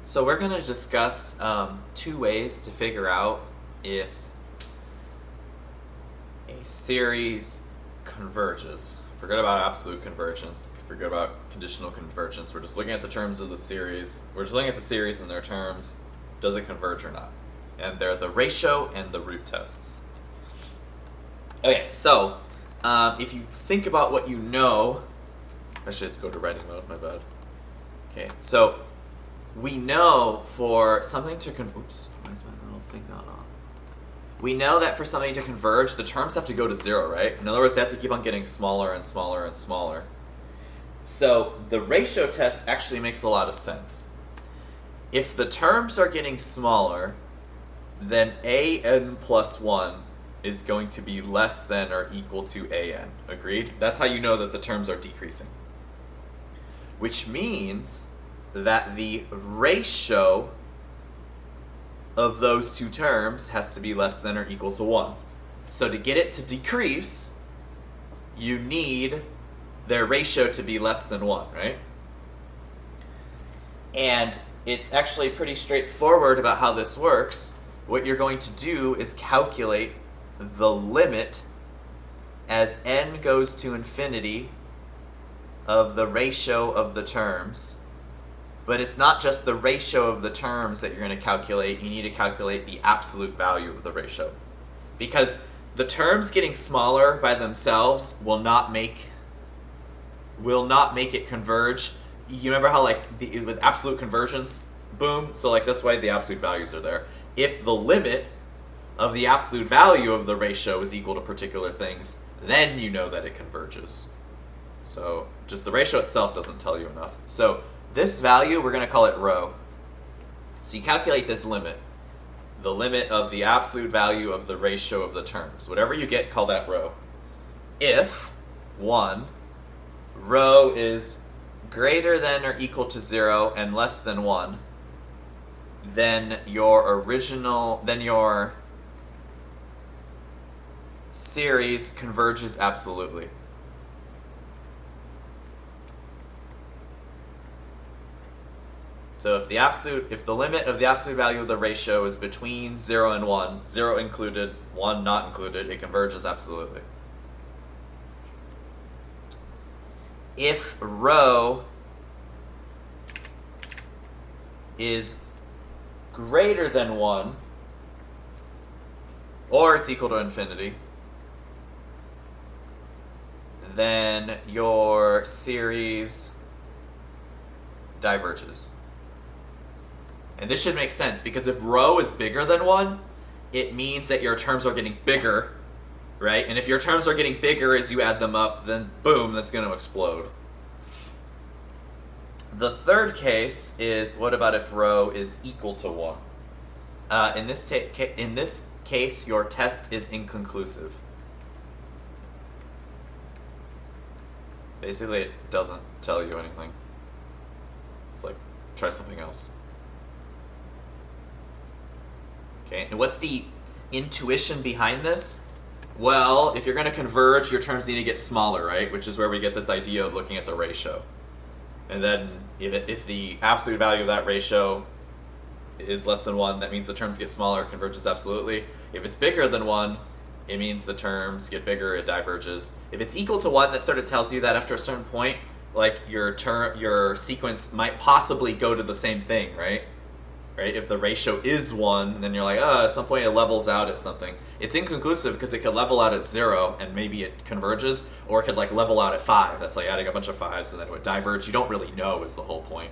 So we're going to discuss two ways to figure out if a series converges. Forget about absolute convergence. Forget about conditional convergence. We're just looking at the terms of the series. We're just looking at the series and their terms. Does it converge or not? And they're the ratio and the root tests. Okay, so if you think about what you know, actually let's go to writing mode, my bad. Okay, so we know for something to oops, why is my little thing not on? We know that for something to converge, the terms have to go to 0, right? In other words, they have to keep on getting smaller and smaller and smaller. So the ratio test actually makes a lot of sense. If the terms are getting smaller, then an plus 1 is going to be less than or equal to an. Agreed? That's how you know that the terms are decreasing. Which means that the ratio of those two terms has to be less than or equal to 1. So to get it to decrease, you need their ratio to be less than 1, right? And it's actually pretty straightforward about how this works. What you're going to do is calculate the limit as n goes to infinity of the ratio of the terms. But it's not just the ratio of the terms that you're going to calculate. You need to calculate the absolute value of the ratio. Because the terms getting smaller by themselves will not make it converge. You remember how with absolute convergence, boom, so that's why the absolute values are there. If the limit of the absolute value of the ratio is equal to particular things, then you know that it converges. So just the ratio itself doesn't tell you enough. So this value, we're going to call it rho. So you calculate this limit, the limit of the absolute value of the ratio of the terms. Whatever you get, call that rho. If 1, rho is greater than or equal to 0 and less than 1, then your series converges absolutely. So if the limit of the absolute value of the ratio is between 0 and 1, 0 included, 1 not included, it converges absolutely. If rho is greater than 1, or it's equal to infinity, then your series diverges. And this should make sense, because if rho is bigger than 1, it means that your terms are getting bigger, right? And if your terms are getting bigger as you add them up, then boom, that's going to explode. The third case is, what about if rho is equal to 1? In this case, your test is inconclusive. Basically, it doesn't tell you anything. It's like, try something else. Okay, and what's the intuition behind this? Well, if you're going to converge, your terms need to get smaller, right? Which is where we get this idea of looking at the ratio. And then if the absolute value of that ratio is less than 1, that means the terms get smaller, it converges absolutely. If it's bigger than 1, it means the terms get bigger, it diverges. If it's equal to 1, that sort of tells you that after a certain point, your sequence might possibly go to the same thing, right? Right? If the ratio is 1, then you're like, at some point it levels out at something. It's inconclusive because it could level out at 0 and maybe it converges, or it could level out at 5. That's adding a bunch of 5s and then it would diverge. You don't really know is the whole point.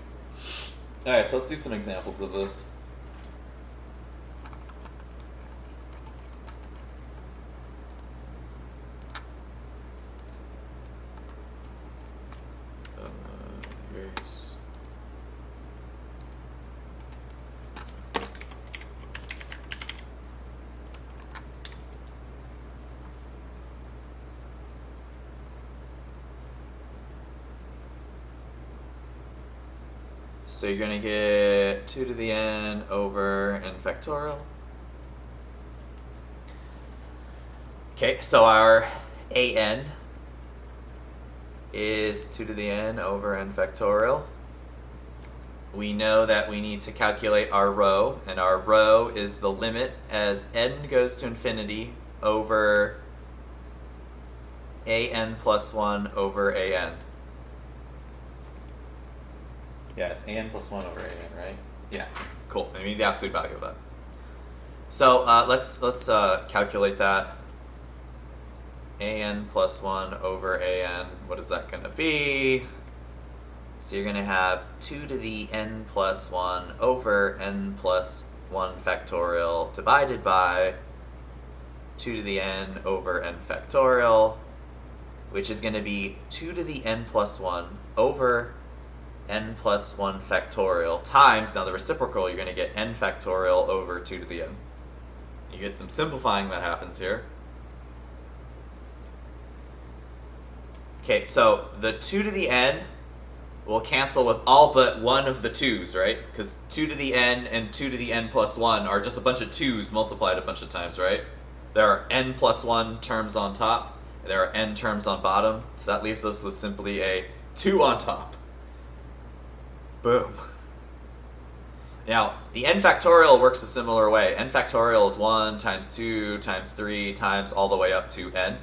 Alright, so let's do some examples of this. So you're going to get 2 to the n over n factorial. Okay, so our an is 2 to the n over n factorial. we know that we need to calculate our rho, and our rho is the limit as n goes to infinity over an plus 1 over an. Yeah, it's an plus 1 over an, right? Yeah, cool. And we need the absolute value of that. So let's calculate that. An plus 1 over an, what is that going to be? So you're going to have 2 to the n plus 1 over n plus 1 factorial divided by 2 to the n over n factorial, which is going to be 2 to the n plus 1 over n plus 1 factorial times, now the reciprocal, you're going to get n factorial over 2 to the n. You get some simplifying that happens here. Okay, so the 2 to the n will cancel with all but one of the 2's, right? Because 2 to the n and 2 to the n plus 1 are just a bunch of 2's multiplied a bunch of times, right? There are n plus 1 terms on top, there are n terms on bottom, so that leaves us with simply a 2 on top. Boom. Now, the n factorial works a similar way. N factorial is 1 times 2 times 3 times all the way up to n.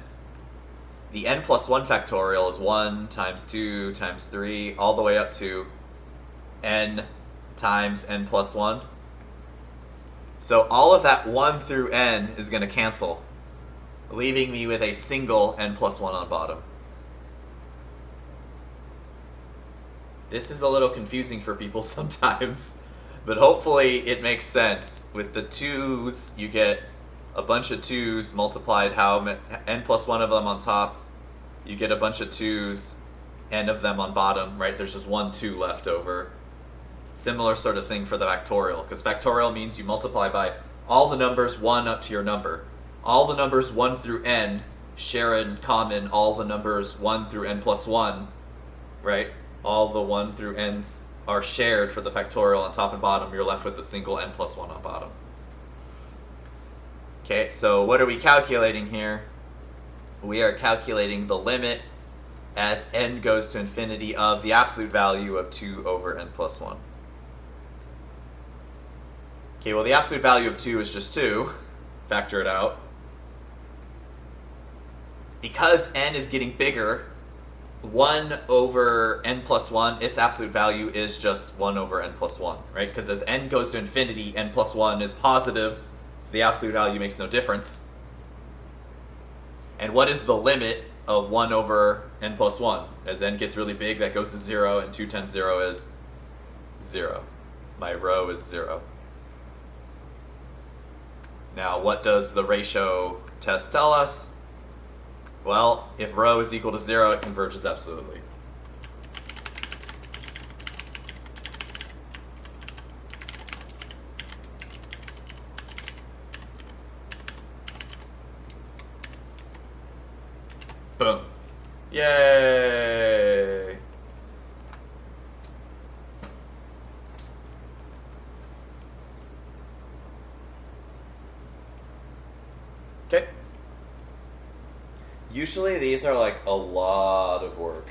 The n plus 1 factorial is 1 times 2 times 3 all the way up to n times n plus 1. So all of that 1 through n is going to cancel, leaving me with a single n plus 1 on bottom. This is a little confusing for people sometimes, but hopefully it makes sense. With the 2's, you get a bunch of 2's multiplied n plus 1 of them on top. You get a bunch of 2's, n of them on bottom, right? There's just 1 2 left over. Similar sort of thing for the factorial, because factorial means you multiply by all the numbers 1 up to your number. All the numbers 1 through n share in common all the numbers 1 through n plus 1, right? All the 1 through n's are shared for the factorial on top and bottom. You're left with the single n plus 1 on bottom. Okay, so what are we calculating here? We are calculating the limit as n goes to infinity of the absolute value of 2 over n plus 1. Okay, well the absolute value of 2 is just 2. Factor it out. Because n is getting bigger, 1 over n plus 1, its absolute value is just 1 over n plus 1, right? Because as n goes to infinity, n plus 1 is positive, so the absolute value makes no difference. And what is the limit of 1 over n plus 1? As n gets really big, that goes to 0, and 2 times 0 is 0. My rho is 0. Now, what does the ratio test tell us? Well, if rho is equal to 0, it converges absolutely. Boom. Yay! Okay. Usually these are like a lot of work.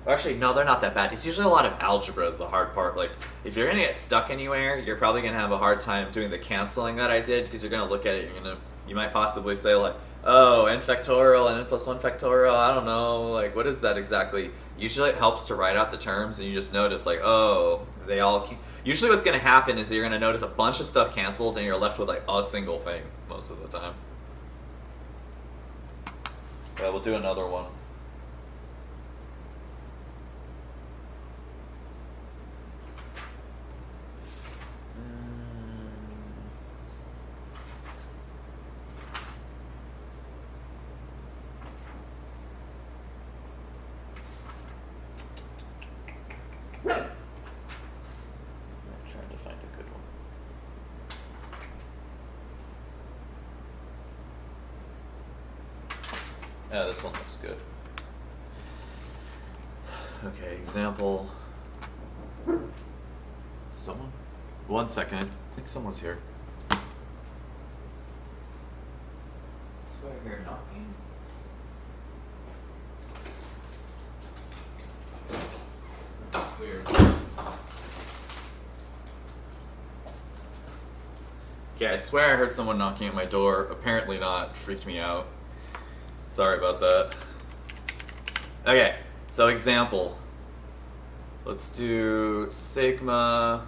Actually, no, they're not that bad. It's usually a lot of algebra is the hard part. Like, if you're gonna get stuck anywhere, you're probably gonna have a hard time doing the canceling that I did, because you're gonna look at it, you might possibly say like, oh, n factorial and n plus 1 factorial, I don't know, like, what is that exactly? Usually it helps to write out the terms, and you just notice like, oh, they all usually what's gonna happen is that you're gonna notice a bunch of stuff cancels, and you're left with like a single thing most of the time. But we'll do another one. Yeah, this one looks good. Okay, example. Someone? 1 second, I think someone's here. Swear here, not me. Weird. Okay, I swear I heard someone knocking at my door. Apparently not. Freaked me out. Sorry about that. Okay, so example. Let's do sigma.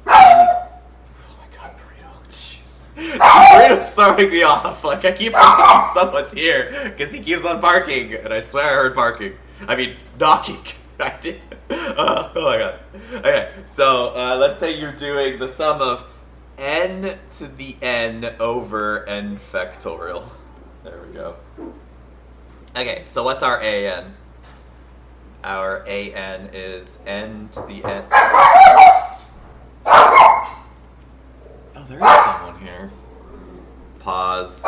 Oh my god, burrito. Jeez. Burrito's throwing me off. Like, I keep thinking someone's here because he keeps on barking, and I swear I heard barking. I mean, knocking. I did. Oh my god. Okay, so let's say you're doing the sum of n to the n over n factorial. There we go. Okay, so what's our an? Our an is n to the n. Oh, there is someone here. Pause.